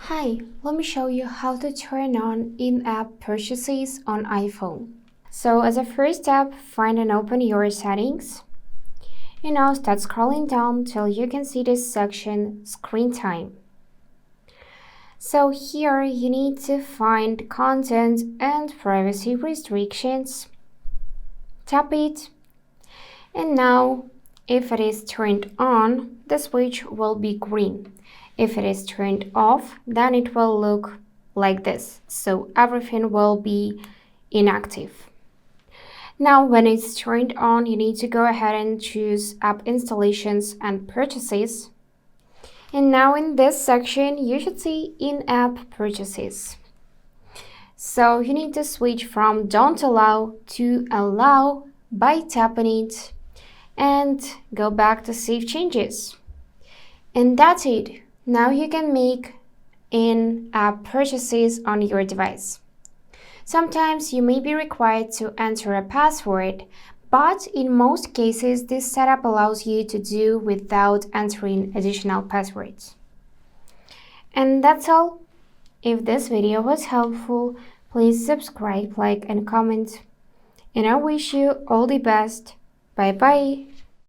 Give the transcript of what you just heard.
Hi, let me show you how to turn on in-app purchases on iPhone. So as a first step, find and open your settings. And now start scrolling down till you can see this section, Screen Time. So here you need to find Content and Privacy Restrictions. Tap it. And now, if it is turned on, the switch will be green. If it is turned off, then it will look like this. So everything will be inactive. Now, when it's turned on, you need to go ahead and choose App Installations and Purchases. And now in this section, you should see In-App Purchases. So you need to switch from Don't Allow to Allow by tapping it and go back to Save Changes. And that's it. Now you can make in-app purchases on your device. Sometimes you may be required to enter a password, but in most cases this setup allows you to do without entering additional passwords. And that's all. If this video was helpful, please subscribe, like and comment. And I wish you all the best. Bye bye.